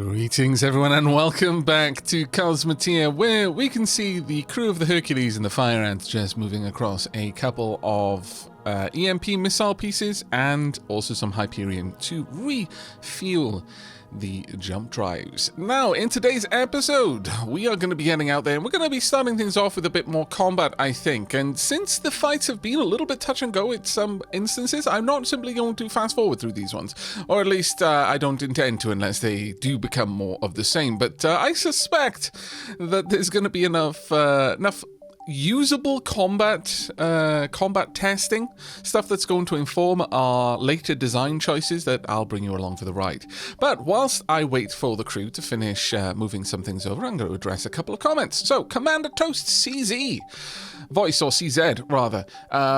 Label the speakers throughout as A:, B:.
A: Greetings everyone and welcome back to Cosmoteer, where we can see the crew of the Hercules and the Fire Ant just moving across a couple of EMP missile pieces and also some Hyperion to refuel the jump drives. Now, in today's episode, we are going to be getting out there and we're going to be starting things off with a bit more combat, I think. And since the fights have been a little bit touch and go in some instances, I'm not simply going to fast forward through these ones. Or at least I don't intend to unless they do become more of the same. But I suspect that there's going to be enough usable combat testing, stuff that's going to inform our later design choices that I'll bring you along for the ride. But whilst I wait for the crew to finish moving some things over, I'm going to address a couple of comments. So, Commander Toast CZ, voice, or CZ rather,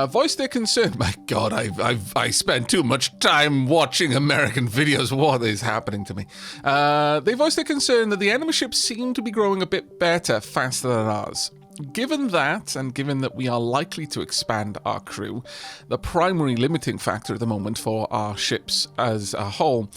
A: voiced their concern. My God, I spend too much time watching American videos. What is happening to me? They voiced their concern that the enemy ships seem to be growing a bit better, faster than ours. Given that, and given that we are likely to expand our crew, the primary limiting factor at the moment for our ships as a whole,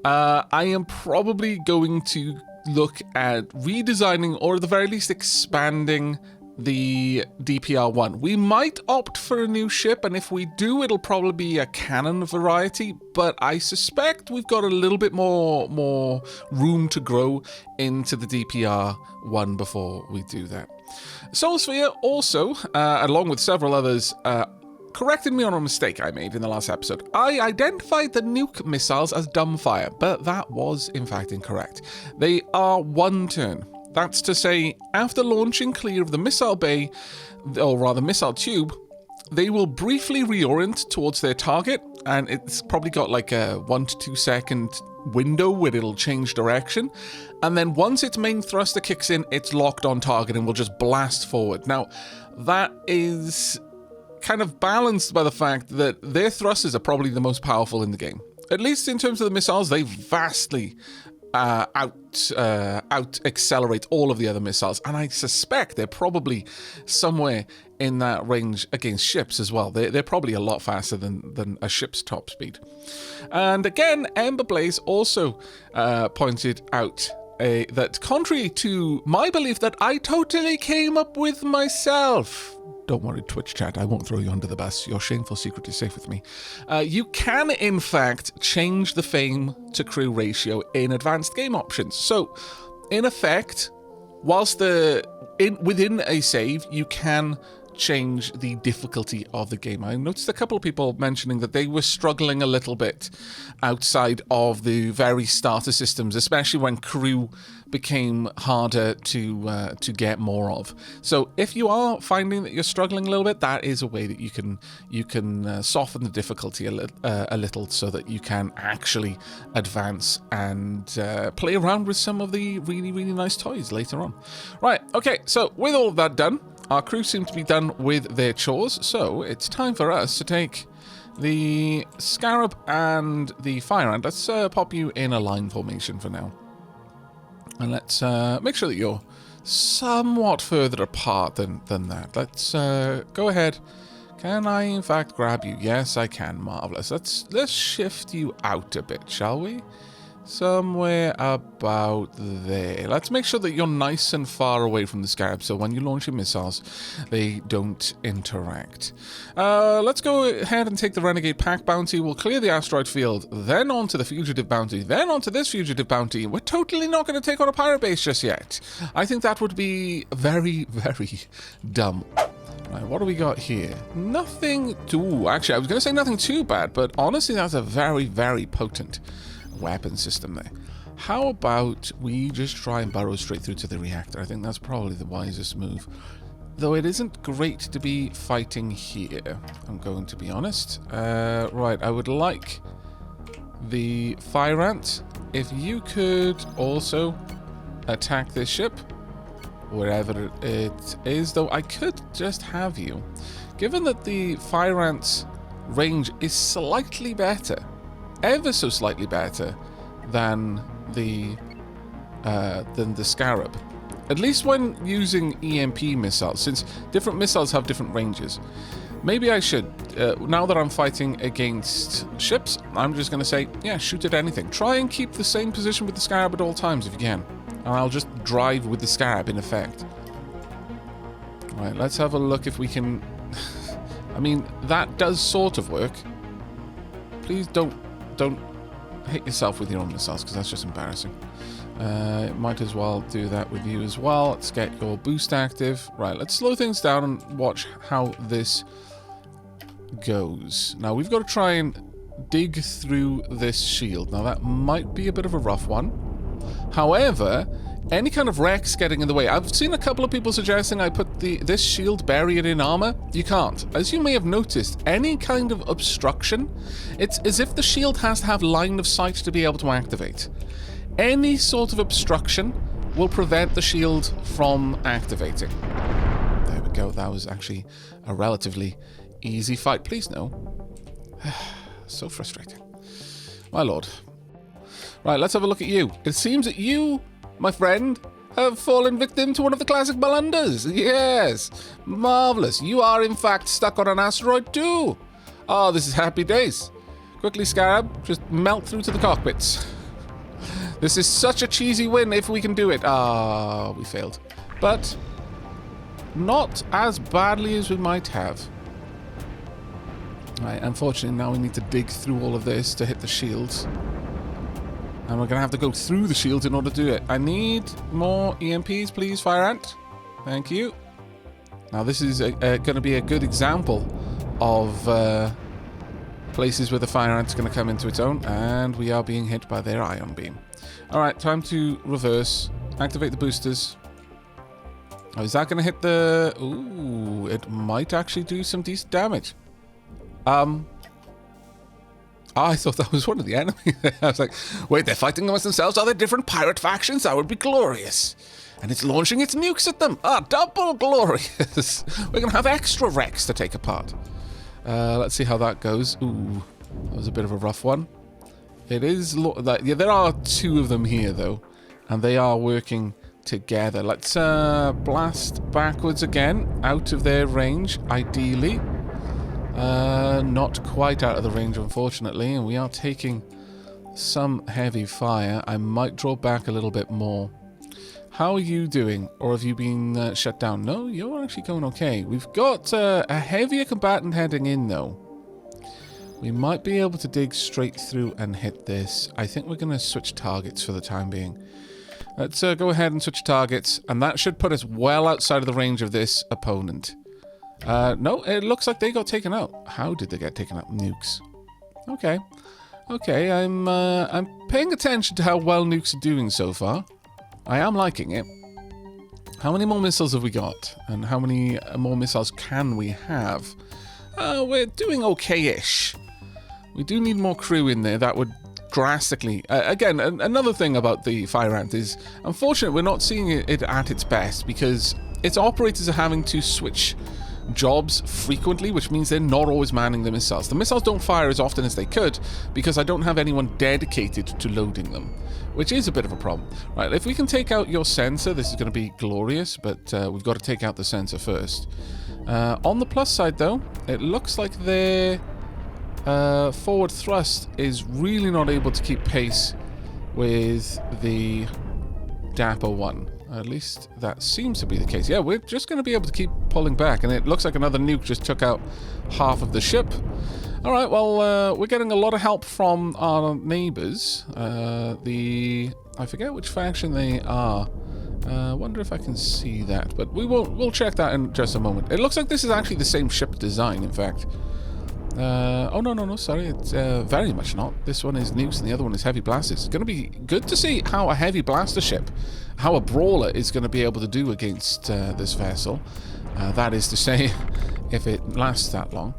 A: I am probably going to look at redesigning, or at the very least expanding, the DPR-1. We might opt for a new ship, and if we do, it'll probably be a cannon variety, but I suspect we've got a little bit more room to grow into the DPR-1 before we do that. Soulsphere also, along with several others, corrected me on a mistake I made in the last episode. I identified the nuke missiles as dumbfire, but that was in fact incorrect. They are one turn. That's to say, after launching clear of the missile bay, or rather missile tube, they will briefly reorient towards their target, and it's probably got like a 1 to 2 second window where it'll change direction, and then once its main thruster kicks in, it's locked on target and will just blast forward. Now, that is kind of balanced by the fact that their thrusters are probably the most powerful in the game. At least in terms of the missiles, they vastly out accelerate all of the other missiles, and I suspect they're probably somewhere in that range against ships as well. They're probably a lot faster than a ship's top speed. And again, Ember Blaze also pointed out that contrary to my belief that I totally came up with myself, don't worry, Twitch chat, I won't throw you under the bus. Your shameful secret is safe with me. You can, in fact, change the fame to crew ratio in advanced game options. So, in effect, whilst within a save, you can change the difficulty of the game. I noticed a couple of people mentioning that they were struggling a little bit outside of the very starter systems, especially when crew became harder to get more of. So if you are finding that you're struggling a little bit, that is a way that you can soften the difficulty a little so that you can actually advance and play around with some of the really, really nice toys later on. Right, okay, so with all of that done, our crew seem to be done with their chores, so it's time for us to take the Scarab and the Fire Ant. Let's pop you in a line formation for now. And let's make sure that you're somewhat further apart than that. Let's go ahead. Can I, in fact, grab you? Yes, I can. Marvelous. Let's shift you out a bit, shall we? Somewhere about there. Let's make sure that you're nice and far away from the Scarab, so when you launch your missiles, they don't interact. Let's go ahead and take the Renegade Pack Bounty. We'll clear the asteroid field, then onto the Fugitive Bounty, then onto this Fugitive Bounty. We're totally not going to take on a pirate base just yet. I think that would be very, very dumb. Right, what do we got here? Nothing too... Actually, I was going to say nothing too bad, but honestly, that's a very, very potent weapon system there. How about we just try and burrow straight through to the reactor? I think that's probably the wisest move. Though it isn't great to be fighting here, I'm going to be honest. Right, I would like the Fire Ant, if you could also attack this ship, wherever it is, though I could just have you. Given that the Fire Ant's range is slightly better, ever so slightly better than the Scarab. At least when using EMP missiles, since different missiles have different ranges. Maybe I should. Now that I'm fighting against ships, I'm just going to say, yeah, shoot at anything. Try and keep the same position with the Scarab at all times if you can. And I'll just drive with the Scarab in effect. Right, let's have a look if we can... I mean, that does sort of work. Please don't hit yourself with your own missiles, because that's just embarrassing. Might as well do that with you as well. Let's get your boost active. Right, let's slow things down and watch how this goes. Now, we've got to try and dig through this shield. Now, that might be a bit of a rough one. However, any kind of wrecks getting in the way. I've seen a couple of people suggesting I put this shield, bury it in armor. You can't. As you may have noticed, any kind of obstruction, it's as if the shield has to have line of sight to be able to activate. Any sort of obstruction will prevent the shield from activating. There we go. That was actually a relatively easy fight. Please no. So frustrating. My lord. Right, let's have a look at you. It seems that you, my friend, have fallen victim to one of the classic blunders. Yes. Marvelous. You are, in fact, stuck on an asteroid too. Oh, this is happy days. Quickly, Scarab, just melt through to the cockpits. This is such a cheesy win if we can do it. Ah, we failed. But not as badly as we might have. Right, unfortunately, now we need to dig through all of this to hit the shields. And we're going to have to go through the shields in order to do it. I need more EMPs, please, Fire Ant. Thank you. Now, this is going to be a good example of places where the Fire Ant's going to come into its own. And we are being hit by their ion beam. Alright, time to reverse. Activate the boosters. Oh, is that going to hit the... Ooh, it might actually do some decent damage. I thought that was one of the enemies. I was like, wait, they're fighting amongst themselves? Are there different pirate factions? That would be glorious. And it's launching its nukes at them. Ah, double glorious. We're going to have extra wrecks to take apart. Let's see how that goes. Ooh, that was a bit of a rough one. It is... Yeah, there are two of them here, though. And they are working together. Let's blast backwards again. Out of their range, ideally. Not quite out of the range, unfortunately. And we are taking some heavy fire. I might draw back a little bit more. How are you doing? Or have you been shut down? No, you're actually going okay. We've got a heavier combatant heading in, though. We might be able to dig straight through and hit this. I think we're going to switch targets for the time being. Let's go ahead and switch targets, and that should put us well outside of the range of this opponent. No, it looks like they got taken out. How did they get taken out? Nukes. Okay. Okay, I'm paying attention to how well nukes are doing so far. I am liking it. How many more missiles have we got? And how many more missiles can we have? We're doing okay-ish. We do need more crew in there. That would drastically... again, another thing about the Fire Ant is, unfortunately, we're not seeing it at its best because its operators are having to switch jobs frequently, which means they're not always manning the missiles. The missiles don't fire as often as they could because I don't have anyone dedicated to loading them, which is a bit of a problem. Right, if we can take out your sensor, this is going to be glorious, but we've got to take out the sensor first. On the plus side, though, it looks like their forward thrust is really not able to keep pace with the Dapper one. At least that seems to be the case. Yeah, we're just going to be able to keep pulling back, and it looks like another nuke just took out half of the ship. All right, well, we're getting a lot of help from our neighbors. I forget which faction they are. Wonder if I can see that, but we'll check that in just a moment. It looks like this is actually the same ship design, in fact. Oh, no, sorry, it's very much not. This one is nukes and the other one is heavy blasters. It's going to be good to see how a heavy blaster ship, how a brawler is going to be able to do against this vessel. That is to say, if it lasts that long.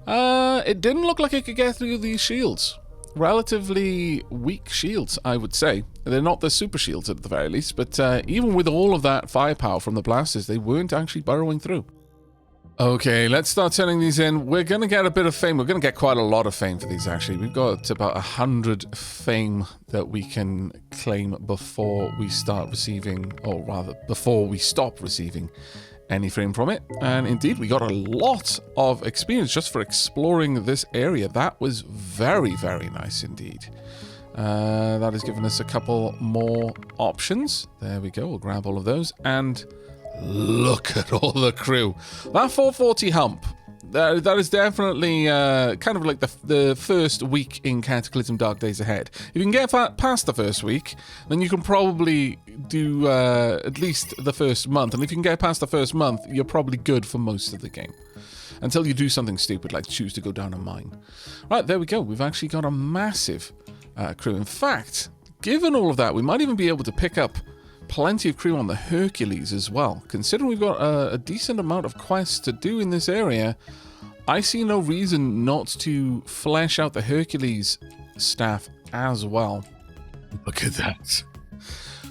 A: It didn't look like it could get through these shields. Relatively weak shields, I would say. They're not the super shields at the very least, but even with all of that firepower from the blasters, they weren't actually burrowing through. Okay, let's start turning these in. We're going to get a bit of fame. We're going to get quite a lot of fame for these, actually. We've got about 100 fame that we can claim before we start receiving, or rather, before we stop receiving any frame from it. And indeed, we got a lot of experience just for exploring this area. That was very, very nice indeed. That has given us a couple more options. There we go. We'll grab all of those. And look at all the crew. That 440 hump. That is definitely kind of like the first week in Cataclysm Dark Days Ahead. If you can get past the first week, then you can probably do at least the first month. And if you can get past the first month, you're probably good for most of the game. Until you do something stupid like choose to go down a mine. Right, there we go. We've actually got a massive crew. In fact, given all of that, we might even be able to pick up plenty of crew on the Hercules as well. Considering we've got a decent amount of quests to do in this area, I see no reason not to flesh out the Hercules staff as well. Look at that.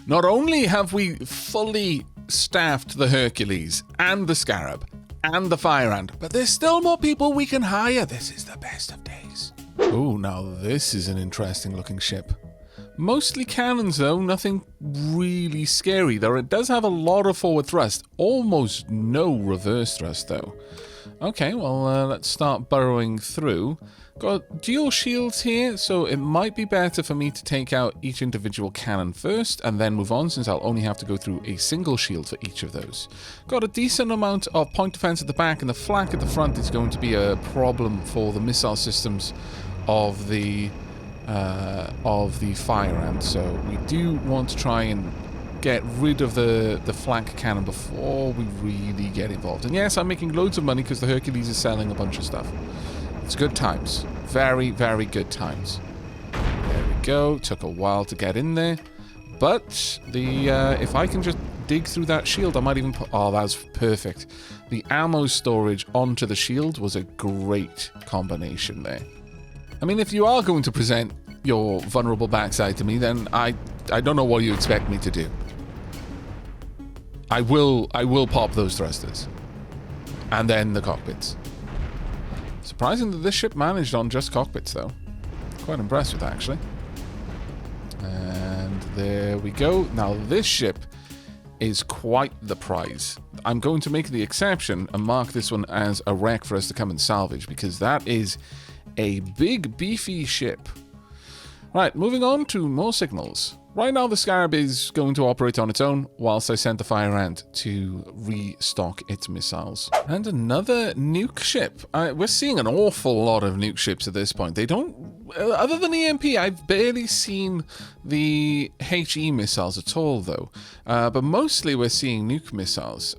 A: Not only have we fully staffed the Hercules and the Scarab and the Fire Ant, but there's still more people we can hire. This is the best of days. Oh, now this is an interesting looking ship. Mostly cannons though, nothing really scary, though it does have a lot of forward thrust, almost no reverse thrust though. Okay, well let's start burrowing through. Got dual shields here, so it might be better for me to take out each individual cannon first and then move on, since I'll only have to go through a single shield for each of those. Got a decent amount of point defense at the back, and the flak at the front is going to be a problem for the missile systems of the Fire Ant, so we do want to try and get rid of the flank cannon before we really get involved. And yes, I'm making loads of money because the Hercules is selling a bunch of stuff. It's good times. Very, very good times. There we go. Took a while to get in there. But if I can just dig through that shield, I might even put... Oh, that's perfect. The ammo storage onto the shield was a great combination there. I mean, if you are going to present your vulnerable backside to me, then I don't know what you expect me to do. I will pop those thrusters. And then the cockpits. Surprising that this ship managed on just cockpits, though. Quite impressed with that, actually. And there we go. Now, this ship is quite the prize. I'm going to make the exception and mark this one as a wreck for us to come and salvage, because that is a big, beefy ship. Right, moving on to more signals. Right now, the Scarab is going to operate on its own, whilst I send the Fire Ant to restock its missiles. And another nuke ship. We're seeing an awful lot of nuke ships at this point. They don't... Other than the EMP, I've barely seen the HE missiles at all, though. But mostly we're seeing nuke missiles.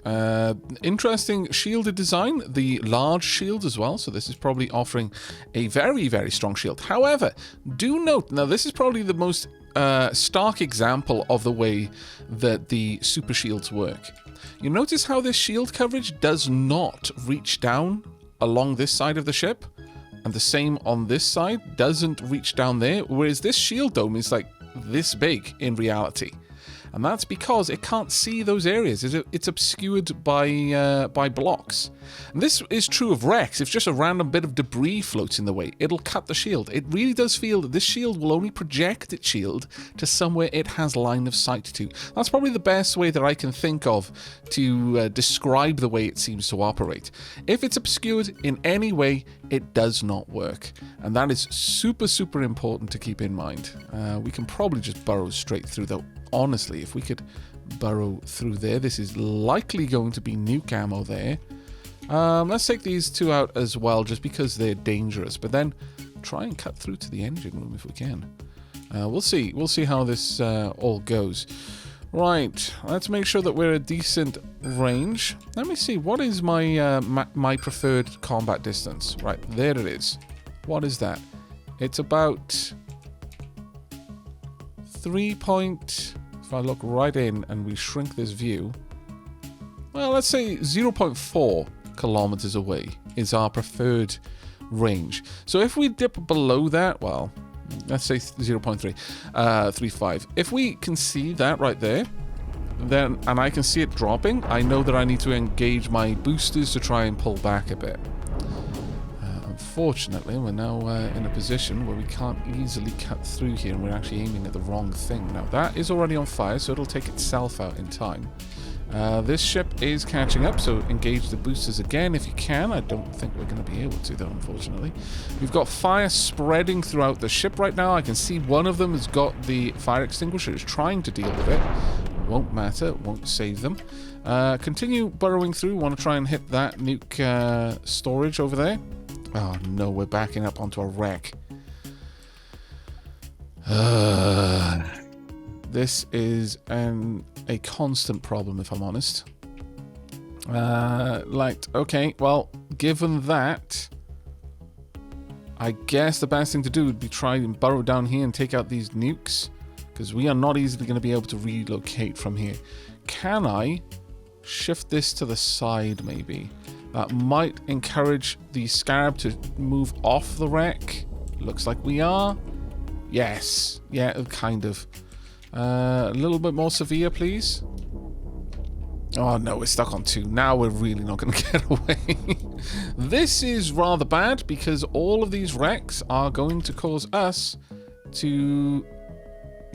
A: Interesting shielded design. The large shield as well, so this is probably offering a very, very strong shield. However, do note, now this is probably the most stark example of the way that the super shields work. You notice how this shield coverage does not reach down along this side of the ship, and the same on this side doesn't reach down there, whereas this shield dome is like this big in reality. And that's because it can't see those areas. It's obscured by blocks. And this is true of wrecks. If just a random bit of debris floats in the way, it'll cut the shield. It really does feel that this shield will only project its shield to somewhere it has line of sight to. That's probably the best way that I can think of to describe the way it seems to operate. If it's obscured in any way, it does not work. And that is super, super important to keep in mind. We can probably just burrow straight through though. Honestly, if we could burrow through there, this is likely going to be nuke ammo there. Let's take these two out as well, just because they're dangerous. But then try and cut through to the engine room if we can. We'll see. We'll see how this all goes. Right, let's make sure that we're a decent range. Let me see. What is my my preferred combat distance? Right, there it is. What is that? It's about 3 point... If I look right in and we shrink this view, well, let's say 0.4 kilometers away is our preferred range. So if we dip below that, well, let's say 0.35. If we can see that right there, then, and I can see it dropping, I know that I need to engage my boosters to try and pull back a bit. Unfortunately, we're now in a position where we can't easily cut through here, and we're actually aiming at the wrong thing. Now, that is already on fire, so it'll take itself out in time. This ship is catching up, so engage the boosters again if you can. I don't think we're going to be able to, though, unfortunately. We've got fire spreading throughout the ship right now. I can see one of them has got the fire extinguisher. It's trying to deal with it. Won't matter. Won't save them. Continue burrowing through. Want to try and hit that nuke storage over there. Oh, no. We're backing up onto a wreck. This is a constant problem, if I'm honest. Okay, well, given that, I guess the best thing to do would be try and burrow down here and take out these nukes, because we are not easily going to be able to relocate from here. Can I shift this to the side, maybe? That might encourage the Scarab to move off the wreck. Looks like we are. Yes. Yeah, kind of. A little bit more severe, please. Oh no, we're stuck on 2. Now we're really not going to get away. This is rather bad because all of these wrecks are going to cause us to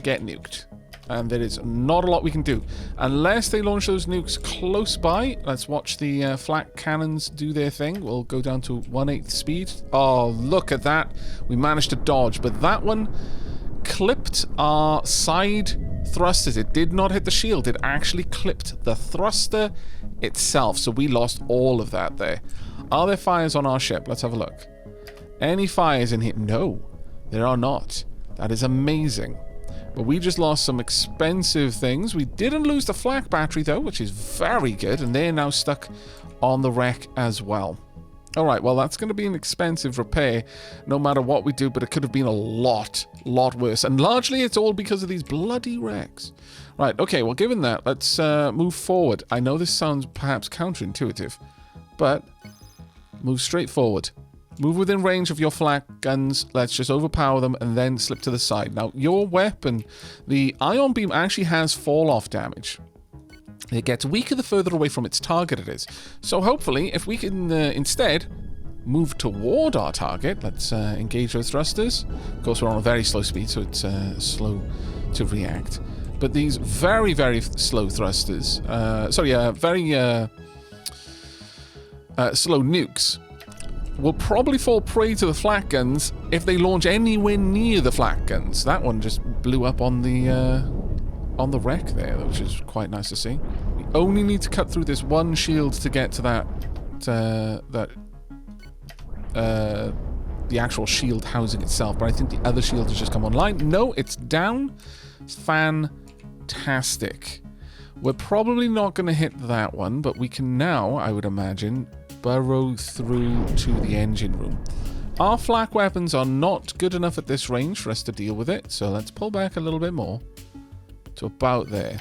A: get nuked. And there is not a lot we can do. Unless they launch those nukes close by. Let's watch the flak cannons do their thing. We'll go down to 1/8 speed. Oh, look at that. We managed to dodge, but that one clipped our side thrusters. It did not hit the shield. It actually clipped the thruster itself. So we lost all of that there. Are there fires on our ship? Let's have a look. Any fires in here? No, there are not. That is amazing. But we just lost some expensive things. We didn't lose the flak battery though, which is very good. And they're now stuck on the wreck as well. Alright, well that's going to be an expensive repair no matter what we do, but it could have been a lot worse. And largely it's all because of these bloody wrecks. Right, okay, well given that, let's move forward. I know this sounds perhaps counterintuitive, but move straight forward. Move within range of your flak guns. Let's just overpower them and then slip to the side. Now, your weapon, the ion beam actually has fall-off damage. It gets weaker the further away from its target it is. So hopefully, if we can instead move toward our target, let's engage those thrusters. Of course, we're on a very slow speed, so it's slow to react. But these very, very slow thrusters, very slow nukes, will probably fall prey to the flak guns if they launch anywhere near the flak guns. That one just blew up on the wreck there, which is quite nice to see. We only need to cut through this one shield to get to the actual shield housing itself, but I think the other shield has just come online. No, it's down. Fantastic. We're probably not going to hit that one, but we can now, I would imagine, burrow through to the engine room. Our flak weapons are not good enough at this range for us to deal with it, so let's pull back a little bit more to about there.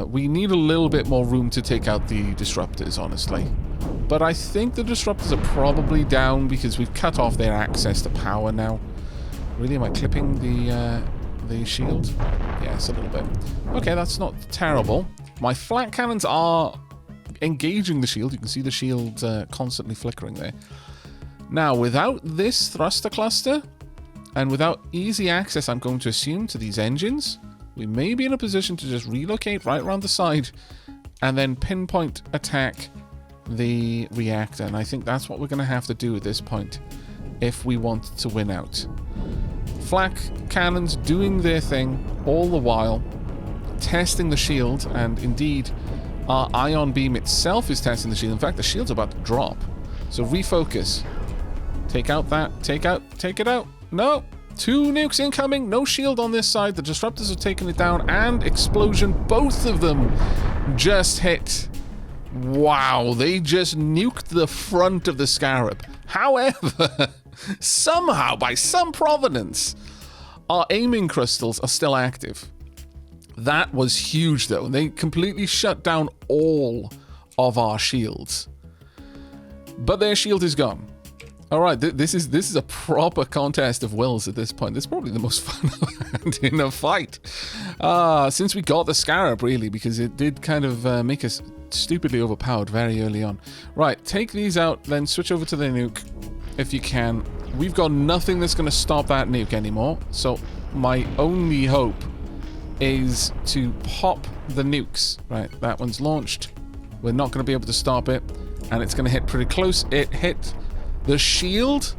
A: We need a little bit more room to take out the disruptors, honestly. But I think the disruptors are probably down because we've cut off their access to power now. Really, am I clipping the shield? Yes, a little bit. Okay, that's not terrible. My flak cannons are engaging the shield. You can see the shield constantly flickering there. Now, without this thruster cluster, and without easy access, I'm going to assume, to these engines, we may be in a position to just relocate right around the side and then pinpoint attack the reactor. And I think that's what we're going to have to do at this point if we want to win out. Flak cannons doing their thing all the while, testing the shield, and indeed our ion beam itself is testing the shield. In fact, the shield's about to drop. So refocus. Take out that. Take it out. No. 2 nukes incoming. No shield on this side. The disruptors have taken it down. And explosion. Both of them just hit. Wow. They just nuked the front of the Scarab. However, somehow, by some providence, our aiming crystals are still active. That was huge, though. They completely shut down all of our shields. But their shield is gone. All right, this is a proper contest of wills at this point. This is probably the most fun I've had in a fight. Since we got the Scarab, really, because it did kind of make us stupidly overpowered very early on. Right, take these out, then switch over to the nuke, if you can. We've got nothing that's going to stop that nuke anymore. So my only hope is to pop the nukes. Right, that one's launched. We're not going to be able to stop it. And it's going to hit pretty close. It hit the shield.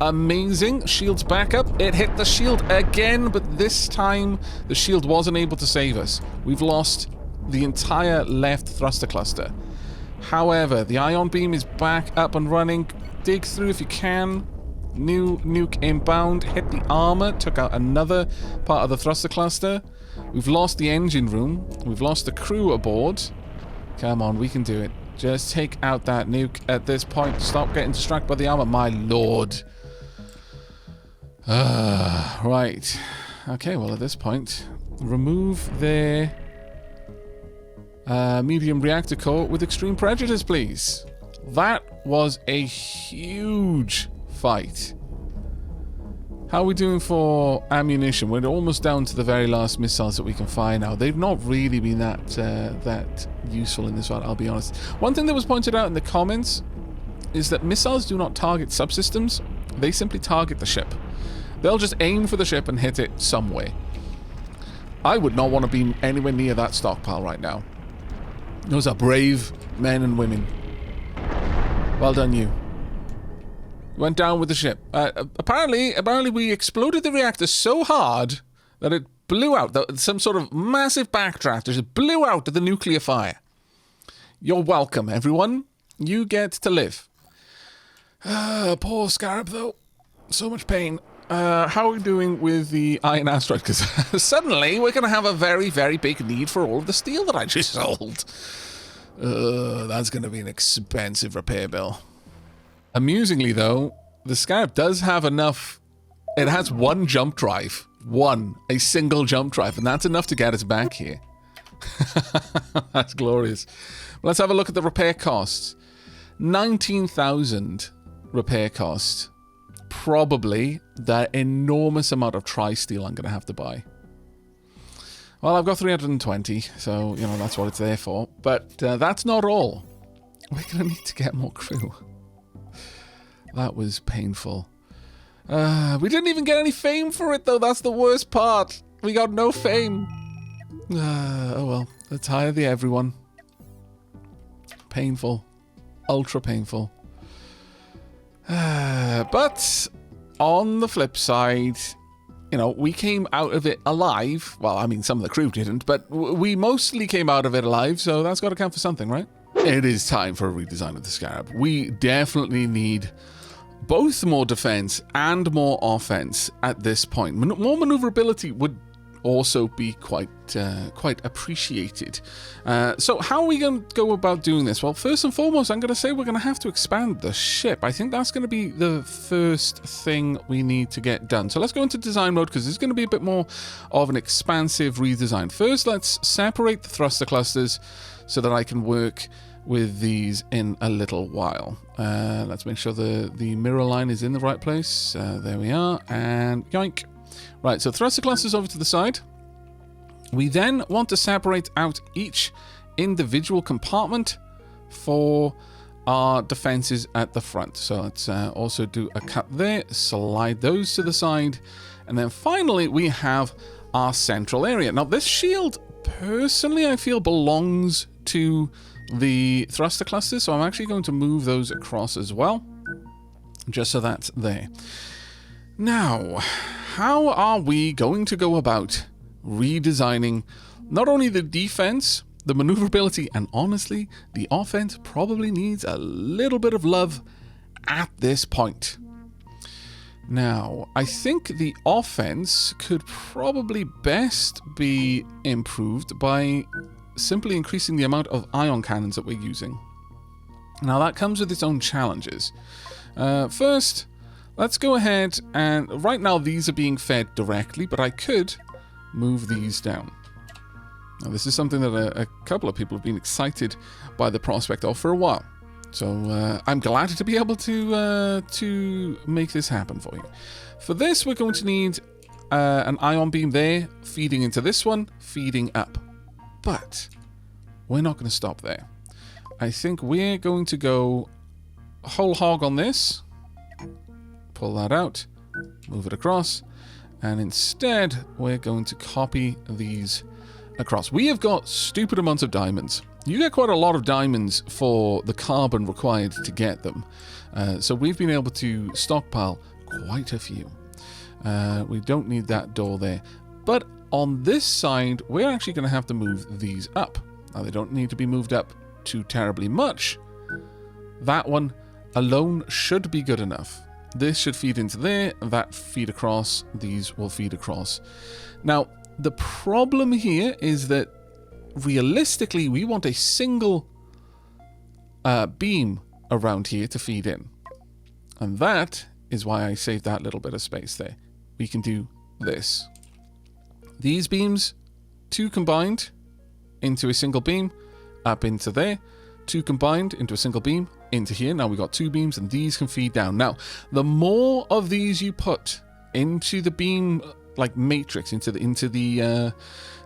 A: Amazing. Shield's back up. It hit the shield again, but this time the shield wasn't able to save us. We've lost the entire left thruster cluster. However, the ion beam is back up and running. Dig through if you can. New nuke inbound. Hit the armor. Took out another part of the thruster cluster. We've lost the engine room. We've lost the crew aboard. Come on, we can do it. Just take out that nuke at this point. Stop getting distracted by the armor. My lord. Right. Okay, well, at this point, remove their medium reactor core with extreme prejudice, please. That was a huge fight. How are we doing for ammunition? We're almost down to the very last missiles that we can fire now. They've not really been that useful in this one, I'll be honest. One thing that was pointed out in the comments is that missiles do not target subsystems. They simply target the ship. They'll just aim for the ship and hit it some way. I would not want to be anywhere near that stockpile right now. Those are brave men and women. Well done, you. Went down with the ship. Apparently we exploded the reactor so hard that it blew out. Some sort of massive backdraft just blew out the nuclear fire. You're welcome, everyone. You get to live. Poor Scarab, though. So much pain. How are we doing with the iron asteroid? Because suddenly we're going to have a very, very big need for all of the steel that I just sold. That's going to be an expensive repair bill. Amusingly, though, the Scarab does have enough. It has one jump drive. A single jump drive. And that's enough to get us back here. That's glorious. Let's have a look at the repair costs. 19,000 repair cost. Probably that enormous amount of tri-steel I'm going to have to buy. Well, I've got 320, so, you know, that's what it's there for. But that's not all. We're going to need to get more crew. That was painful. We didn't even get any fame for it, though. That's the worst part. We got no fame. Oh, well. Let's hire the everyone. Painful. Ultra painful. But on the flip side, you know, we came out of it alive. Well, I mean, some of the crew didn't, but we mostly came out of it alive, so that's got to count for something, right? It is time for a redesign of the Scarab. We definitely need both more defense and more offense at this point. More maneuverability would also be quite appreciated. So how are we going to go about doing this? Well, first and foremost, I'm going to say we're going to have to expand the ship. I think that's going to be the first thing we need to get done. So let's go into design mode, because there's going to be a bit more of an expansive redesign. First, let's separate the thruster clusters so that I can work with these in a little while. Let's make sure the mirror line is in the right place. There we are, and yoink. Right, so thruster clusters over to the side. We then want to separate out each individual compartment for our defenses at the front. So let's also do a cut there, slide those to the side, and then finally we have our central area. Now this shield, personally, I feel belongs to the thruster clusters, so I'm actually going to move those across as well, just so that's there. Now, how are we going to go about redesigning not only the defense, the maneuverability, and honestly, the offense probably needs a little bit of love at this point. Now, I think the offense could probably best be improved by simply increasing the amount of ion cannons that we're using. Now, that comes with its own challenges. First, let's go ahead and right now these are being fed directly, but I could move these down. Now, this is something that a couple of people have been excited by the prospect of for a while. So I'm glad to be able to make this happen for you. For this, we're going to need an ion beam there, feeding into this one, feeding up. But we're not going to stop there. I think we're going to go whole hog on this. Pull that out, move it across, And instead, we're going to copy these across. We have got stupid amounts of diamonds. You get quite a lot of diamonds for the carbon required to get them. So we've been able to stockpile quite a few. We don't need that door there. But on this side, we're actually going to have to move these up. Now, they don't need to be moved up too terribly much. That one alone should be good enough. This should feed into there, that feed across, these will feed across. Now, the problem here is that realistically, we want a single beam around here to feed in. And that is why I saved that little bit of space there. We can do this. These beams, 2 combined into a single beam, up into there. 2 combined into a single beam, into here. Now we've got 2 beams, and these can feed down. Now, the more of these you put into the beam, like matrix, into the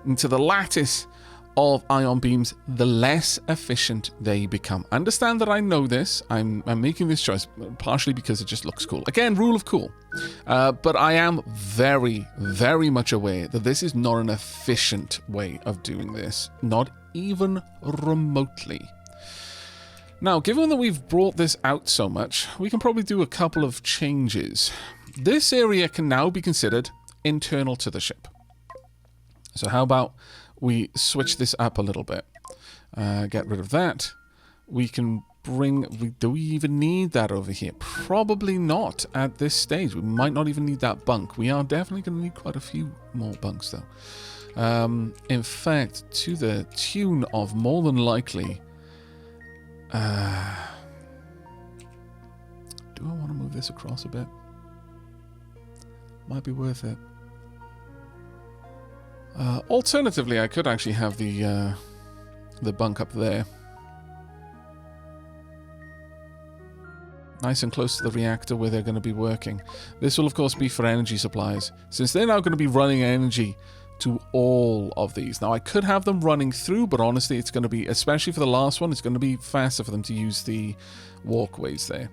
A: lattice of ion beams, the less efficient they become. Understand that I know this. I'm making this choice partially because it just looks cool. Again, rule of cool. But I am very, very much aware that this is not an efficient way of doing this. Not even remotely. Now, given that we've brought this out so much, we can probably do a couple of changes. This area can now be considered internal to the ship. So how about we switch this up a little bit? Get rid of that. We can bring... do we even need that over here? Probably not at this stage. We might not even need that bunk. We are definitely going to need quite a few more bunks, though. In fact, to the tune of more than likely... do I want to move this across a bit? Might be worth it. Alternatively, I could actually have the bunk up there. Nice and close to the reactor where they're going to be working. This will, of course, be for energy supplies, since they're now going to be running energy to all of these. Now, I could have them running through, but honestly, it's going to be, especially for the last one, it's going to be faster for them to use the walkways there.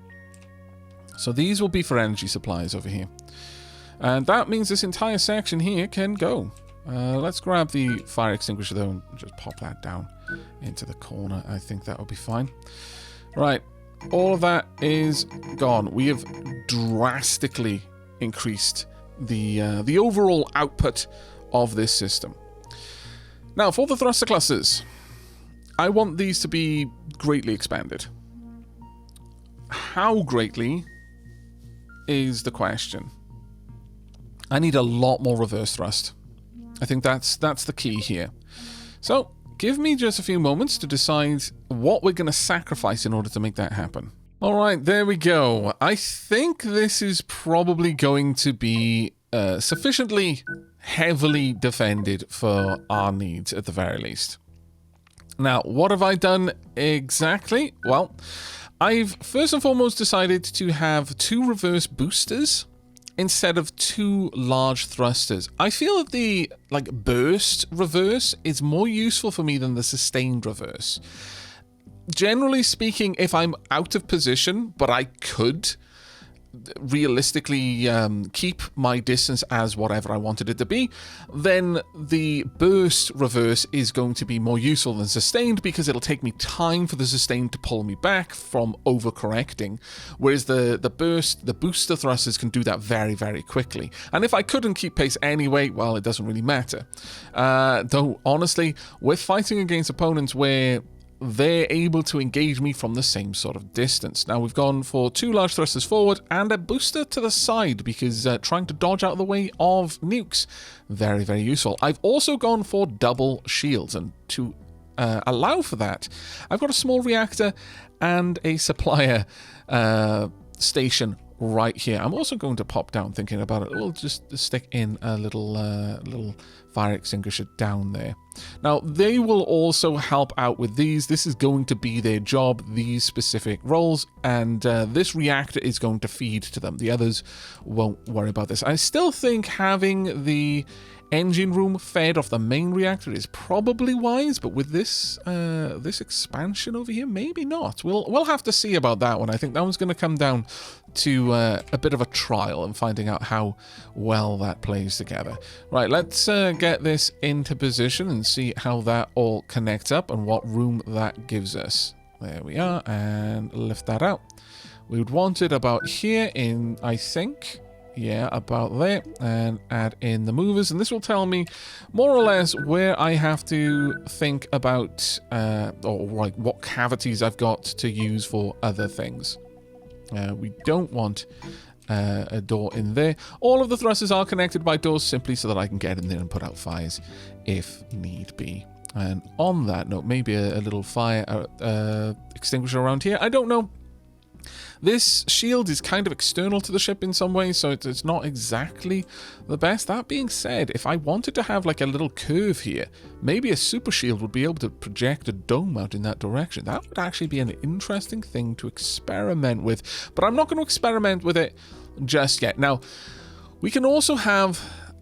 A: So these will be for energy supplies over here. And that means this entire section here can go. Let's grab the fire extinguisher, though, and just pop that down into the corner. I think that will be fine. Right, all of that is gone. We have drastically increased the overall output of this system. Now, for the thruster clusters, I want these to be greatly expanded. How greatly is the question. I need a lot more reverse thrust. I think that's the key here. So, give me just a few moments to decide what we're going to sacrifice in order to make that happen. Alright, there we go. I think this is probably going to be sufficiently heavily defended for our needs, at the very least. Now, what have I done exactly? Well, I've first and foremost decided to have 2 reverse boosters instead of 2 large thrusters. I feel that the burst reverse is more useful for me than the sustained reverse. Generally speaking, if I'm out of position, but I could realistically keep my distance as whatever I wanted it to be, then the burst reverse is going to be more useful than sustained, because it'll take me time for the sustained to pull me back from overcorrecting, whereas the booster thrusters can do that very, very quickly. And if I couldn't keep pace anyway, well, it doesn't really matter. Though, honestly, we're fighting against opponents where they're able to engage me from the same sort of distance. Now, we've gone for 2 large thrusters forward and a booster to the side, because trying to dodge out of the way of nukes, very, very useful. I've also gone for double shields, and to allow for that, I've got a small reactor and a supplier station right here. I'm also going to pop down, thinking about it. We'll just stick in a little fire extinguisher down there. Now, they will also help out with these. This is going to be their job, these specific roles, and this reactor is going to feed to them. The others won't worry about this. I still think having the engine room fed off the main reactor is probably wise, but with this this expansion over here, maybe not. We'll have to see about that one. I think that one's going to come down to a bit of a trial and finding out how well that plays together. Right, let's get this into position and see how that all connects up and what room that gives us. There we are, and lift that out. We would want it about here in, I think, yeah, about there, and add in the movers, and this will tell me more or less where I have to think about or like what cavities I've got to use for other things. We don't want a door in there. All of the thrusters are connected by doors simply so that I can get in there and put out fires if need be. And on that note, maybe a little fire extinguisher around here. I don't know. This shield is kind of external to the ship in some ways, so it's not exactly the best. That being said, if I wanted to have like a little curve here, maybe a super shield would be able to project a dome out in that direction. That would actually be an interesting thing to experiment with, but I'm not going to experiment with it just yet. Now, we can also have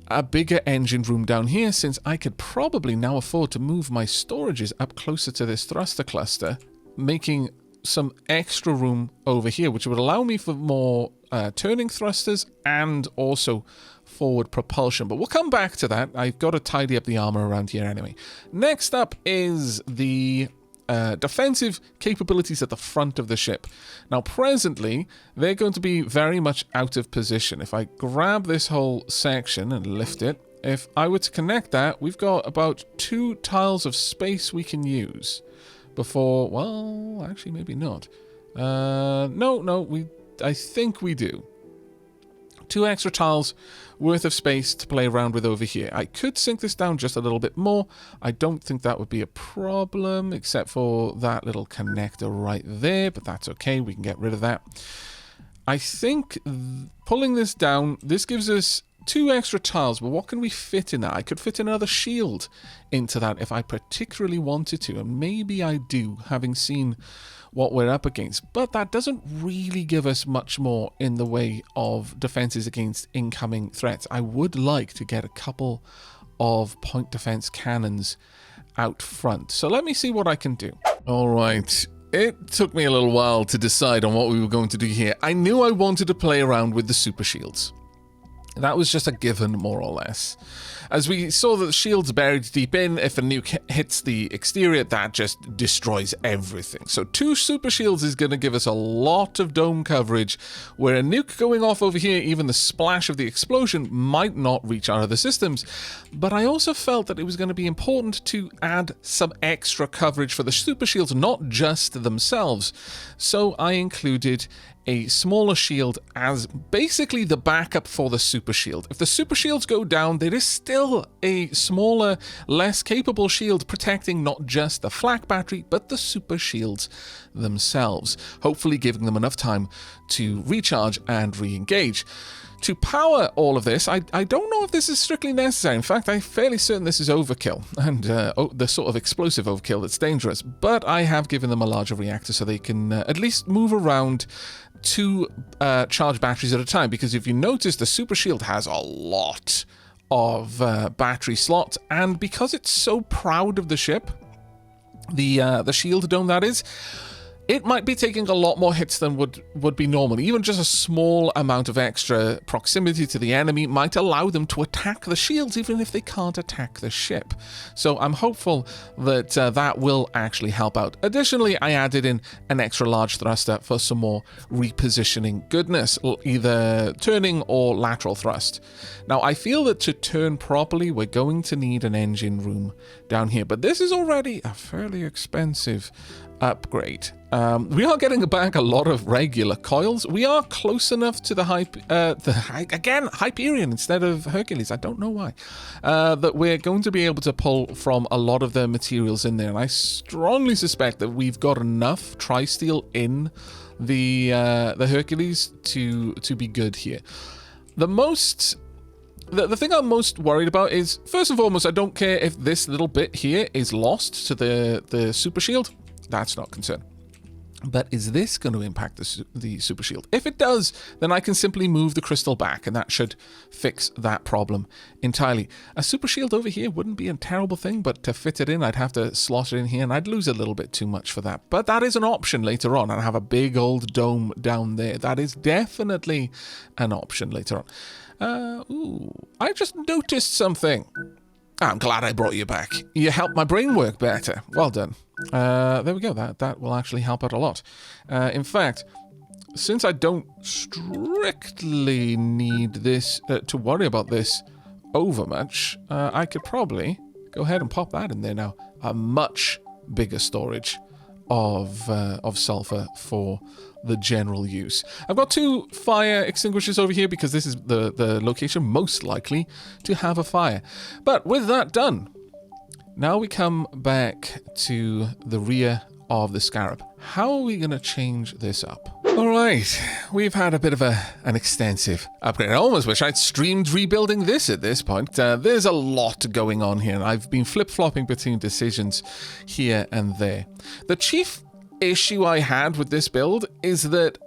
A: a bigger engine room down here, since I could probably now afford to move my storages up closer to this thruster cluster, making some extra room over here, which would allow me for more turning thrusters and also forward propulsion. But we'll come back to that. I've got to tidy up the armor around here anyway. Next up is the defensive capabilities at the front of the ship. Now, presently, they're going to be very much out of position. If I grab this whole section and lift it, if I were to connect that, we've got about 2 tiles of space we can use before, well, actually, maybe not. No, I think we do. 2 extra tiles worth of space to play around with over here. I could sink this down just a little bit more. I don't think that would be a problem, except for that little connector right there, but that's okay. We can get rid of that. I think pulling this down, this gives us 2 extra tiles, but what can we fit in that? I could fit another shield into that if I particularly wanted to, and maybe I do, having seen what we're up against. But that doesn't really give us much more in the way of defenses against incoming threats. I would like to get a couple of point defense cannons out front. So let me see what I can do. All right. It took me a little while to decide on what we were going to do here. I knew I wanted to play around with the super shields. That was just a given, more or less. As we saw that the shield's buried deep in, if a nuke hits the exterior, that just destroys everything. So 2 super shields is going to give us a lot of dome coverage, where a nuke going off over here, even the splash of the explosion, might not reach our other systems. But I also felt that it was going to be important to add some extra coverage for the super shields, not just themselves. So I included a smaller shield as basically the backup for the super shield. If the super shields go down, there is still a smaller, less capable shield protecting not just the flak battery, but the super shields themselves, hopefully giving them enough time to recharge and re-engage. To power all of this, I don't know if this is strictly necessary. In fact, I'm fairly certain this is overkill, and the sort of explosive overkill that's dangerous. But I have given them a larger reactor so they can at least move around 2 charge batteries at a time, because if you notice, the super shield has a lot of battery slots, and because it's so proud of the ship, the shield dome that is, it might be taking a lot more hits than would be normal. Even just a small amount of extra proximity to the enemy might allow them to attack the shields, even if they can't attack the ship. So I'm hopeful that that will actually help out. Additionally, I added in an extra large thruster for some more repositioning goodness, either turning or lateral thrust. Now, I feel that to turn properly, we're going to need an engine room down here, but this is already a fairly expensive upgrade. We are getting back a lot of regular coils. We are close enough to the Hyperion instead of Hercules. I don't know why. That we're going to be able to pull from a lot of the materials in there, and I strongly suspect that we've got enough tri-steel in the Hercules to be good here. The most The thing I'm most worried about is, first and foremost, I don't care if this little bit here is lost to the super shield. That's not a concern. But is this going to impact the super shield? If it does, then I can simply move the crystal back, and that should fix that problem entirely. A super shield over here wouldn't be a terrible thing, but to fit it in, I'd have to slot it in here, and I'd lose a little bit too much for that. But that is an option later on, and I have a big old dome down there. That is definitely an option later on. Ooh, I just noticed something. I'm glad I brought you back. You helped my brain work better. Well done. There we go. That will actually help out a lot. In fact, since I don't strictly need this to worry about this over much, I could probably go ahead and pop that in there now. A much bigger storage of sulfur for the general use. I've got 2 fire extinguishers over here because this is the location most likely to have a fire. But with that done, now we come back to the rear of the Scarab. How are we going to change this up? All right, we've had a bit of an extensive upgrade. I almost wish I'd streamed rebuilding this at this point. There's a lot going on here, and I've been flip-flopping between decisions here and there. The chief issue I had with this build is that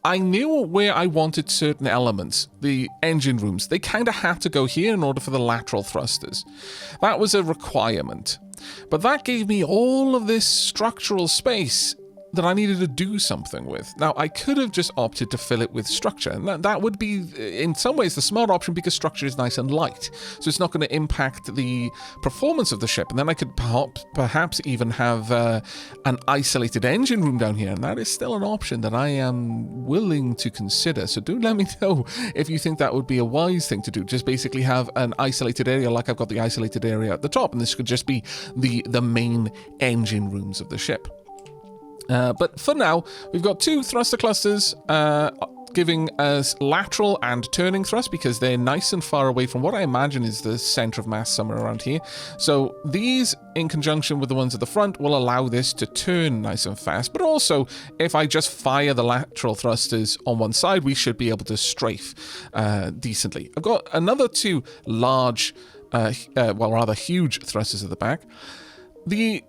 A: I knew where I wanted certain elements. The engine rooms, they kind of had to go here in order for the lateral thrusters. That was a requirement. But that gave me all of this structural space that I needed to do something with. Now, I could have just opted to fill it with structure, and that would be, in some ways, the smart option because structure is nice and light, so it's not going to impact the performance of the ship. And then I could perhaps even have an isolated engine room down here, and that is still an option that I am willing to consider. So do let me know if you think that would be a wise thing to do. Just basically have an isolated area like I've got the isolated area at the top, and this could just be the main engine rooms of the ship. But for now, we've got 2 thruster clusters giving us lateral and turning thrust because they're nice and far away from what I imagine is the center of mass somewhere around here. So these, in conjunction with the ones at the front, will allow this to turn nice and fast. But also, if I just fire the lateral thrusters on one side, we should be able to strafe decently. I've got another 2 large, well, rather huge thrusters at the back. The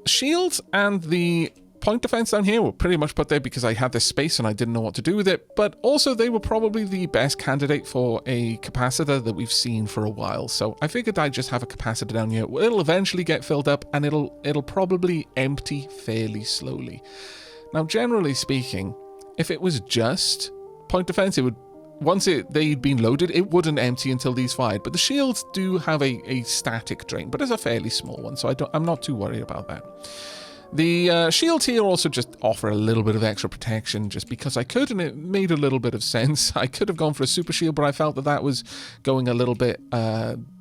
A: shields and the point defense down here were pretty much put there because I had this space and I didn't know what to do with it, but also they were probably the best candidate for a capacitor that we've seen for a while. So I figured I'd just have a capacitor down here. It'll eventually get filled up and it'll probably empty fairly slowly. Now, generally speaking, if it was just point defense, it would, once they'd been loaded, it wouldn't empty until these fired. But the shields do have a static drain, but it's a fairly small one, so I'm not too worried about that. The shields here also just offer a little bit of extra protection just because I could, and it made a little bit of sense. I could have gone for a super shield, but I felt that was going a little bit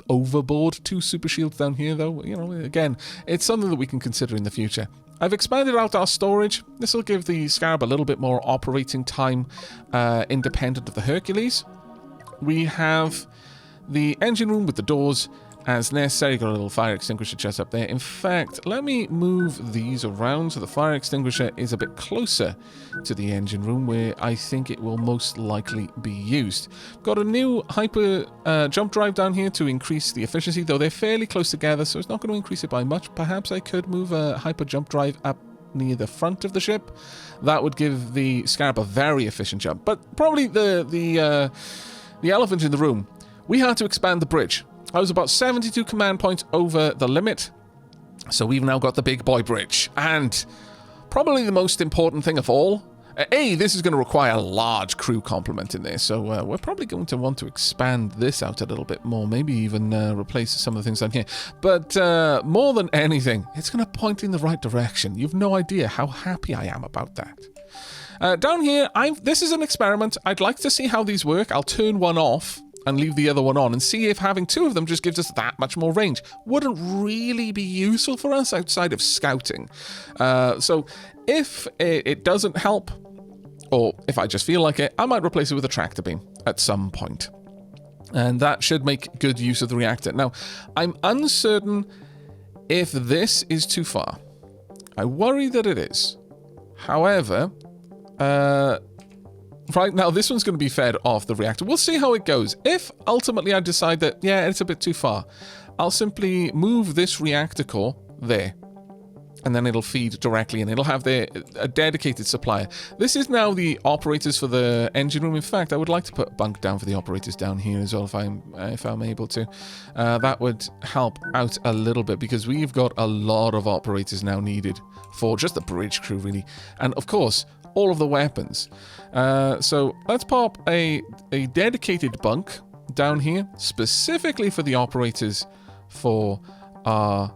A: overboard. 2 super shields down here, though. You know, again, it's something that we can consider in the future. I've expanded out our storage. This will give the Scarab a little bit more operating time independent of the Hercules. We have the engine room with the doors as necessary. Got a little fire extinguisher just up there. In fact, let me move these around so the fire extinguisher is a bit closer to the engine room where I think it will most likely be used. Got a new hyper jump drive down here to increase the efficiency, though they're fairly close together, so it's not going to increase it by much. Perhaps I could move a hyper jump drive up near the front of the ship. That would give the Scarab a very efficient jump. But probably the elephant in the room, we had to expand the bridge. I was about 72 command points over the limit, so we've now got the big boy bridge. And probably the most important thing of all, this is going to require a large crew complement in there, so we're probably going to want to expand this out a little bit more, maybe even replace some of the things down here. But more than anything, it's going to point in the right direction. You've no idea how happy I am about that. Down here, this is an experiment. I'd like to see how these work. I'll turn one off and leave the other one on and see if having 2 of them just gives us that much more range. Wouldn't really be useful for us outside of scouting. So if it doesn't help, or if I just feel like it, I might replace it with a tractor beam at some point. And that should make good use of the reactor. Now, I'm uncertain if this is too far. I worry that it is. However, right now this one's going to be fed off the reactor. We'll see how it goes. If ultimately I decide that, yeah, it's a bit too far, I'll simply move this reactor core there. And then it'll feed directly, and it'll have a dedicated supplier. This is now the operators for the engine room. In fact, I would like to put a bunk down for the operators down here as well, if I'm able to. That would help out a little bit, because we've got a lot of operators now needed for just the bridge crew, really. And of course, all of the weapons. So let's pop a dedicated bunk down here, specifically for the operators for our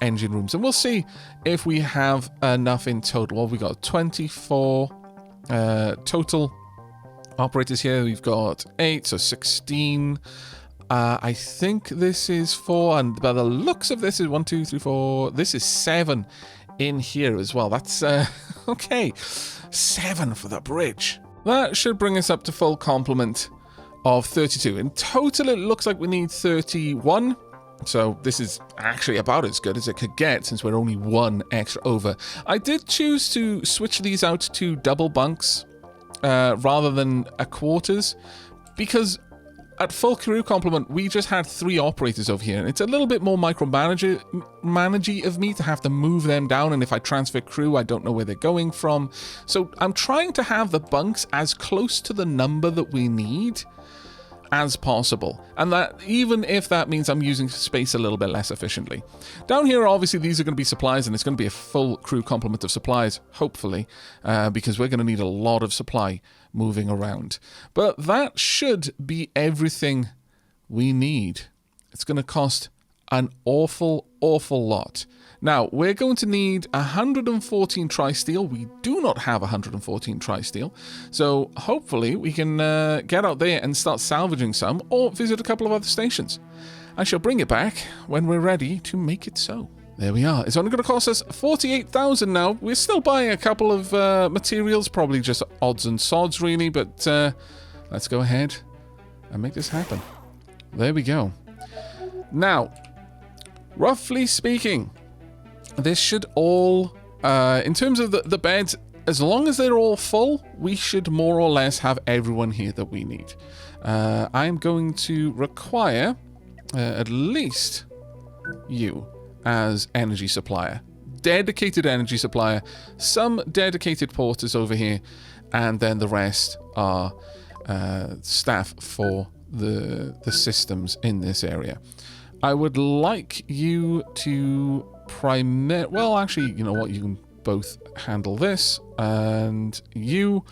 A: engine rooms, and we'll see if we have enough in total. Well, we got 24 total operators here. We've got 8, so 16. I think this is 4, and by the looks of this is 1, 2, 3, 4. This is 7 in here as well. That's okay. 7 for the bridge. That should bring us up to full complement of 32. In total, it looks like we need 31. So this is actually about as good as it could get, since we're only 1 extra over. I did choose to switch these out to double bunks rather than a quarters, because at full crew complement we just had 3 operators over here, and it's a little bit more micromanagey of me to have to move them down, and if I transfer crew I don't know where they're going from. So I'm trying to have the bunks as close to the number that we need as possible, and that even if that means I'm using space a little bit less efficiently. Down here, obviously, these are going to be supplies, and it's going to be a full crew complement of supplies, hopefully, because we're going to need a lot of supply moving around. But that should be everything we need. It's going to cost an awful lot. Now, we're going to need 114 tri-steel. We do not have 114 tri-steel, so hopefully we can get out there and start salvaging some, or visit a couple of other stations. I shall bring it back when we're ready to make it so. There we are. It's only going to cost us 48,000 now. We're still buying a couple of materials, probably just odds and sods, really, but let's go ahead and make this happen. There we go. Now, roughly speaking, this should all, in terms of the beds, as long as they're all full, we should more or less have everyone here that we need. I'm going to require at least you as energy supplier. Dedicated energy supplier, some dedicated porters over here, and then the rest are staff for the systems in this area. I would like you to well, actually, you know what? You can both handle this, and you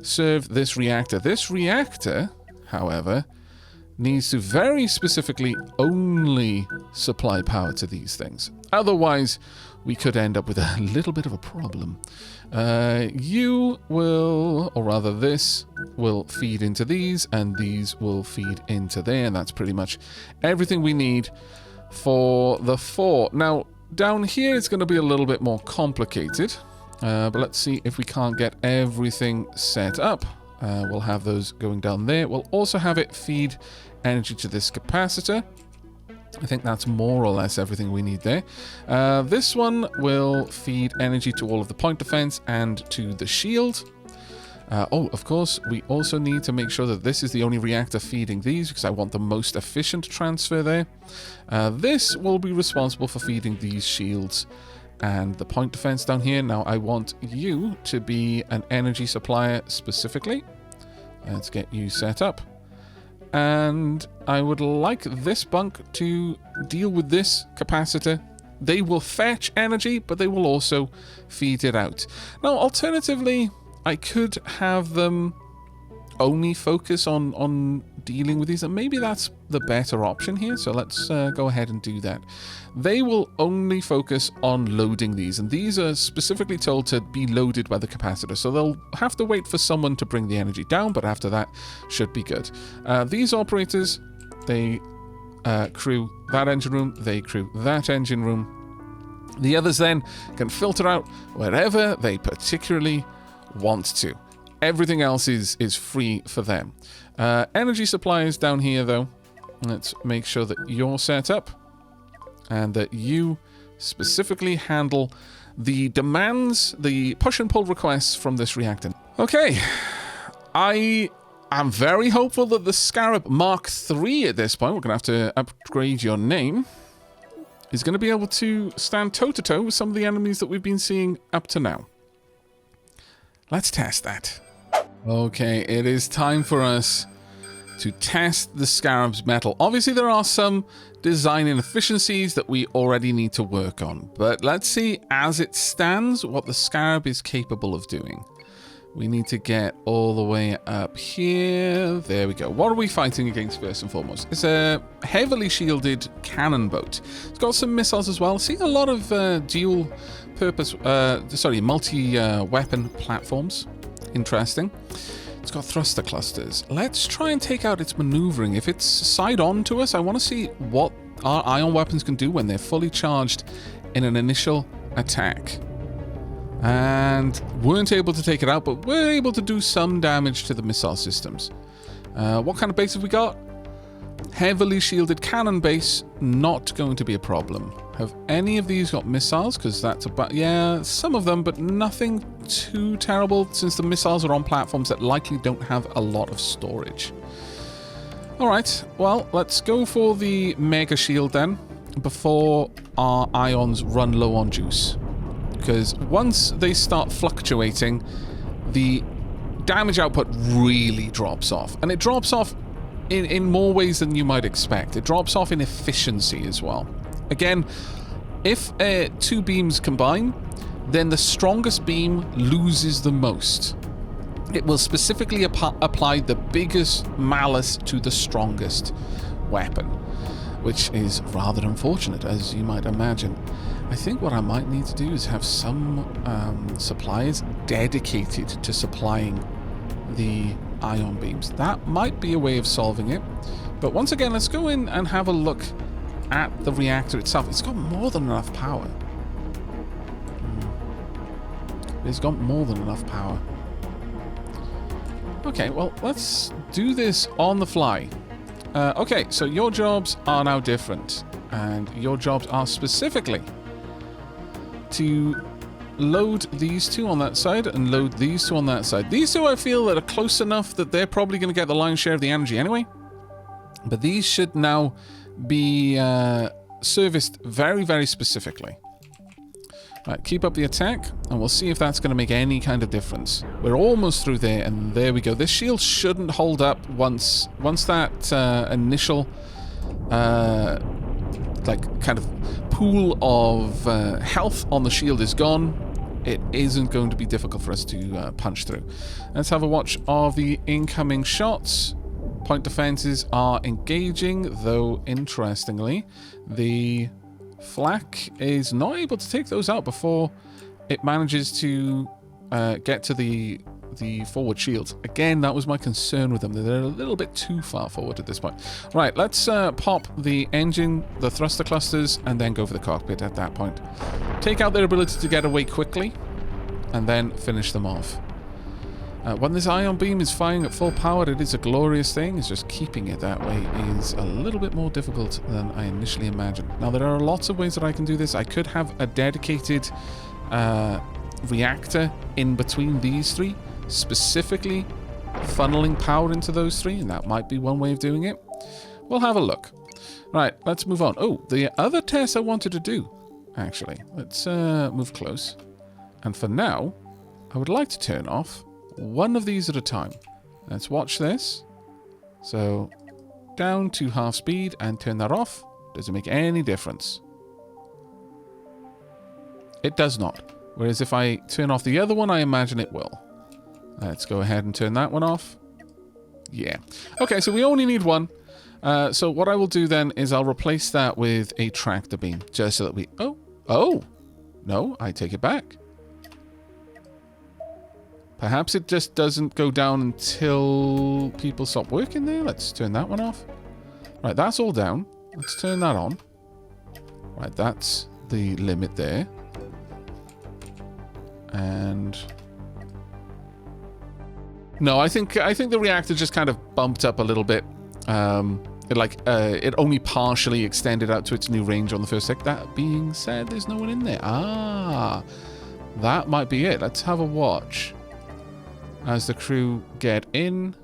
A: serve this reactor. This reactor, however, needs to very specifically only supply power to these things. Otherwise, we could end up with a little bit of a problem. You will, or rather this, will feed into these, and these will feed into there, and that's pretty much everything we need for the 4. Now, down here it's going to be a little bit more complicated, but let's see if we can't get everything set up. We'll have those going down there. We'll also have it feed energy to this capacitor. I think that's more or less everything we need there. This one will feed energy to all of the point defense and to the shield. Oh, of course, we also need to make sure that this is the only reactor feeding these, because I want the most efficient transfer there. This will be responsible for feeding these shields and the point defense down here. Now, I want you to be an energy supplier specifically. Let's get you set up. And I would like this bunk to deal with this capacitor. They will fetch energy, but they will also feed it out. Now, alternatively, I could have them only focus on dealing with these, and maybe that's the better option here, so let's go ahead and do that. They will only focus on loading these, and these are specifically told to be loaded by the capacitor, so they'll have to wait for someone to bring the energy down, but after that should be good. These operators, they crew that engine room, they crew that engine room. The others then can filter out wherever they particularly want to. Everything else is free for them. Energy supplies down here, though. Let's make sure that you're set up and that you specifically handle the demands, the push and pull requests from this reactor. Okay, I am very hopeful that the Scarab Mark III at this point, we're going to have to upgrade your name, is going to be able to stand toe-to-toe with some of the enemies that we've been seeing up to now. Let's test that. Okay, it is time for us to test the Scarab's metal. Obviously, there are some design inefficiencies that we already need to work on, but let's see, as it stands, what the Scarab is capable of doing. We need to get all the way up here. There we go. What are we fighting against first and foremost? It's a heavily shielded cannon boat. It's got some missiles as well. See a lot of multi-weapon platforms. Interesting. It's got thruster clusters. Let's try and take out its maneuvering. If it's side on to us, I want to see what our ion weapons can do when they're fully charged in an initial attack. And weren't able to take it out, but we're able to do some damage to the missile systems. What kind of base have we got? Heavily shielded cannon base, not going to be a problem. Have any of these got missiles? Because that's about, yeah, some of them, but nothing too terrible since the missiles are on platforms that likely don't have a lot of storage. Alright, well, let's go for the mega shield then, before our ions run low on juice. Because once they start fluctuating, the damage output really drops off. And it drops off in more ways than you might expect. It drops off in efficiency as well. Again, if two beams combine, then the strongest beam loses the most. It will specifically apply the biggest malice to the strongest weapon, which is rather unfortunate, as you might imagine. I think what I might need to do is have some suppliers dedicated to supplying the ion beams. That might be a way of solving it. But once again, let's go in and have a look at the reactor itself. It's got more than enough power. It's got more than enough power. Okay, well, let's do this on the fly. Okay, so your jobs are now different. And your jobs are specifically to load these two on that side and load these two on that side. These two I feel that are close enough that they're probably going to get the lion's share of the energy anyway. But these should now be serviced very, very specifically. Right, keep up the attack, and we'll see if that's going to make any kind of difference. We're almost through there, and there we go. This shield shouldn't hold up once that initial kind of pool of health on the shield is gone. It isn't going to be difficult for us to punch through. Let's have a watch of the incoming shots. Point defenses are engaging, though interestingly, the flak is not able to take those out before it manages to get to the forward shields. Again, that was my concern with them. They're a little bit too far forward at this point. Right, let's pop the engine, the thruster clusters, and then go for the cockpit at that point. Take out their ability to get away quickly, and then finish them off. When this ion beam is firing at full power, it is a glorious thing. It's just keeping it that way is a little bit more difficult than I initially imagined. Now, there are lots of ways that I can do this. I could have a dedicated reactor in between these three, specifically funneling power into those three, and that might be one way of doing it. We'll have a look. Right, let's move on. Oh, the other test I wanted to do, actually. Let's move close. And for now, I would like to turn off one of these at a time. Let's watch this. So, down to half speed and turn that off. Does it make any difference? It does not. Whereas if I turn off the other one, I imagine it will. Let's go ahead and turn that one off. Yeah. Okay, so we only need one. So what I will do then is I'll replace that with a tractor beam. Just so that we... Oh! No, I take it back. Perhaps it just doesn't go down until people stop working there. Let's turn that one off. Right, that's all down. Let's turn that on. Right, that's the limit there. And... no, I think the reactor just kind of bumped up a little bit. It only partially extended out to its new range on the first tick. That being said, there's no one in there. Ah, that might be it. Let's have a watch. as the crew get in.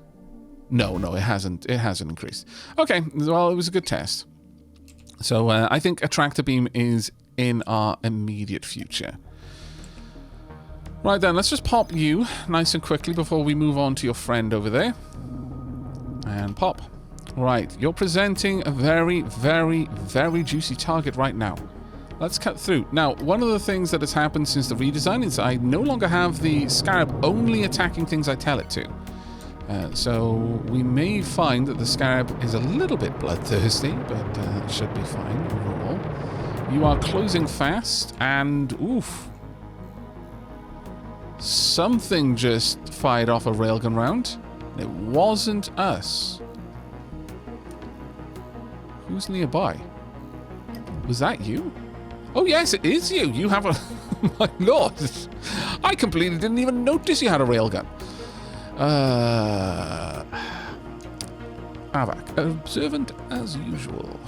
A: No, it hasn't. It hasn't increased. Okay, well, it was a good test. So I think a tractor beam is in our immediate future. Right then, let's just pop you nice and quickly before we move on to your friend over there. And pop. Right, you're presenting a very, very, very juicy target right now. Let's cut through. Now, one of the things that has happened since the redesign is I no longer have the Scarab only attacking things I tell it to. So we may find that the Scarab is a little bit bloodthirsty, but it should be fine overall. You are closing fast, and oof. Something just fired off a railgun round. It wasn't us. Who's nearby? Was that you? Oh yes, it is you. You have a... My lord. I completely didn't even notice you had a railgun. Aavak. Observant as usual.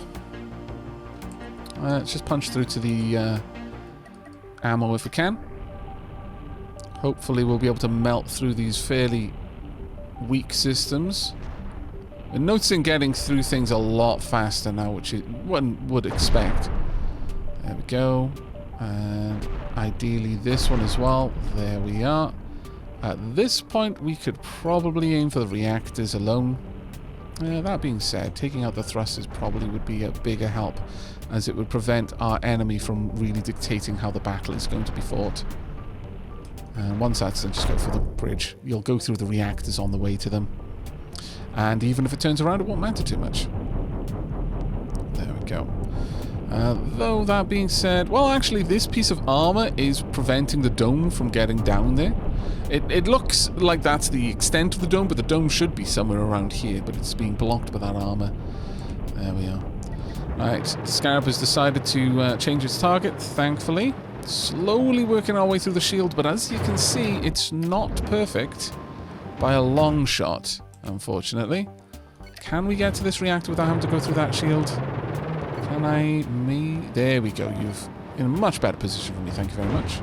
A: Let's just punch through to the ammo if we can. Hopefully we'll be able to melt through these fairly weak systems. We're noticing getting through things a lot faster now, which one would expect. There we go. And ideally this one as well. There we are. At this point, we could probably aim for the reactors alone. That being said, taking out the thrusters probably would be a bigger help, as it would prevent our enemy from really dictating how the battle is going to be fought. And once that's done, just go for the bridge. You'll go through the reactors on the way to them. And even if it turns around, it won't matter too much. There we go. Though that being said, well, actually, this piece of armor is preventing the dome from getting down there. It looks like that's the extent of the dome, but the dome should be somewhere around here, but it's being blocked by that armor. There we are. Right, Scarab has decided to change its target, thankfully. Slowly working our way through the shield, but as you can see, it's not perfect by a long shot, unfortunately. Can we get to this reactor without having to go through that shield? Can I? There we go. You've in a much better position for me. Thank you very much.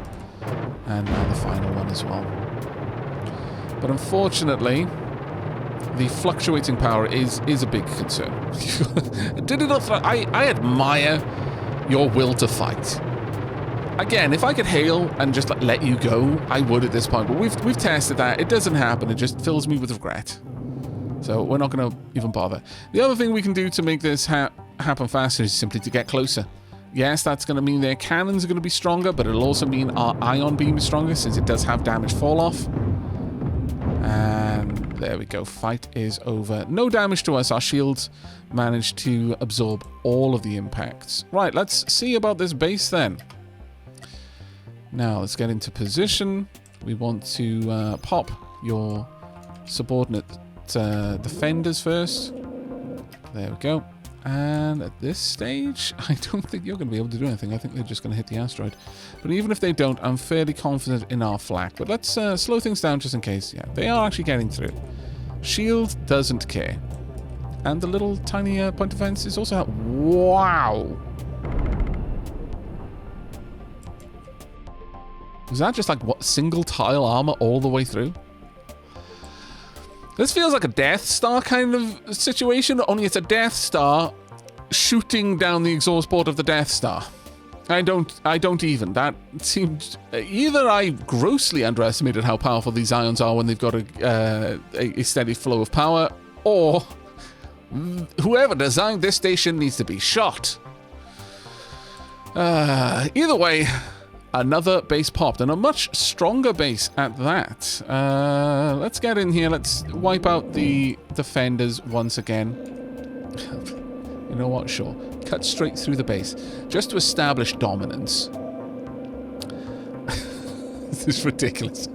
A: And now the final one as well. But unfortunately, the fluctuating power is a big concern. I admire your will to fight. Again, if I could hail and just let you go, I would at this point. But we've tested that. It doesn't happen. It just fills me with regret. So we're not going to even bother. The other thing we can do to make this happen faster is simply to get closer. Yes, that's going to mean their cannons are going to be stronger, but it'll also mean our ion beam is stronger since it does have damage fall off. And there we go. Fight is over. No damage to us. Our shields managed to absorb all of the impacts. Right, let's see about this base then. Now, let's get into position. We want to pop your subordinate defenders first. There we go. And at this stage, I don't think you're going to be able to do anything. I think they're just going to hit the asteroid. But even if they don't, I'm fairly confident in our flak. But let's slow things down just in case. Yeah, they are actually getting through. Shield doesn't care. And the little tiny point of defense is also... Wow! Was that just like, what, single tile armor all the way through? This feels like a Death Star kind of situation, only it's a Death Star shooting down the exhaust port of the Death Star. I don't even. That seemed... Either I grossly underestimated how powerful these ions are when they've got a steady flow of power, or whoever designed this station needs to be shot. Either way... Another base popped, and a much stronger base at that. Let's get in here. Let's wipe out the defenders once again. You know what? Sure. Cut straight through the base. Just to establish dominance. This is ridiculous.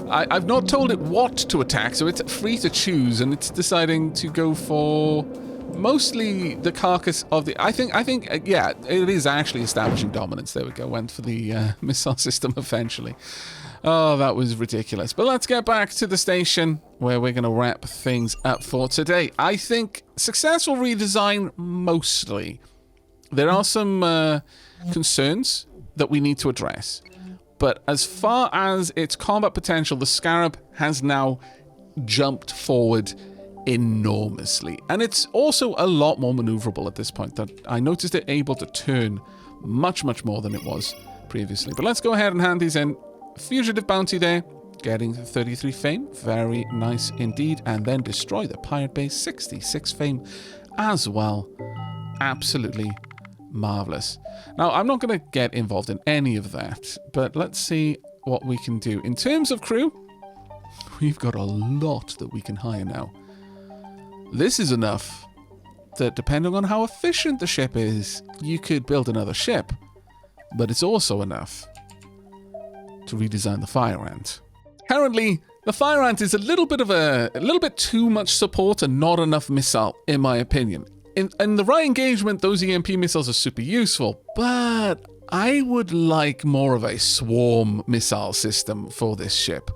A: I've not told it what to attack, so it's free to choose, and it's deciding to go for... mostly the carcass of the... I think, yeah, it is actually establishing dominance. There we go. Went for the missile system eventually. Oh, that was ridiculous. But let's get back to the station where we're going to wrap things up for today. I think successful redesign mostly. There are some concerns that we need to address. But as far as its combat potential, the Scarab has now jumped forward enormously. And it's also a lot more maneuverable at this point. That I noticed it able to turn much, much more than it was previously. But let's go ahead and hand these in. Fugitive bounty there, getting 33 fame. Very nice indeed. And then destroy the pirate base, 66 fame as well. Absolutely marvelous. Now, I'm not going to get involved in any of that, but let's see what we can do. In terms of crew, we've got a lot that we can hire now. This is enough that depending on how efficient the ship is, you could build another ship. But it's also enough to redesign the Fire Ant. Currently, the Fire Ant is a little bit too much support and not enough missile, in my opinion. In the right engagement, those EMP missiles are super useful, but I would like more of a swarm missile system for this ship.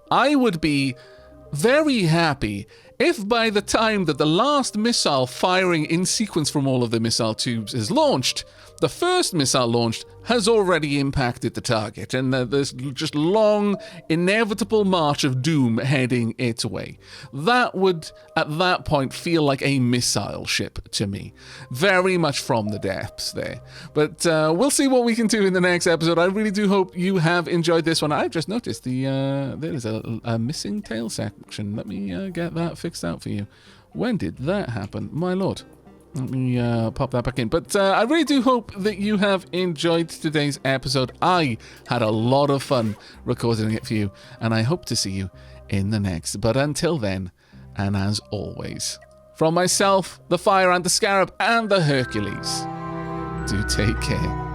A: I would be very happy if by the time that the last missile firing in sequence from all of the missile tubes is launched, the first missile launched has already impacted the target, and there's just long, inevitable march of doom heading its way. That would, at that point, feel like a missile ship to me. Very much from the depths there. But we'll see what we can do in the next episode. I really do hope you have enjoyed this one. I've just noticed there is a missing tail section. Let me get that fixed out for you. When did that happen? My lord. Let me pop that back in. But I really do hope that you have enjoyed today's episode. I had a lot of fun recording it for you, and I hope to see you in the next. But until then, and as always, from myself, the Fire Ant, the Scarab, and the Hercules, do take care.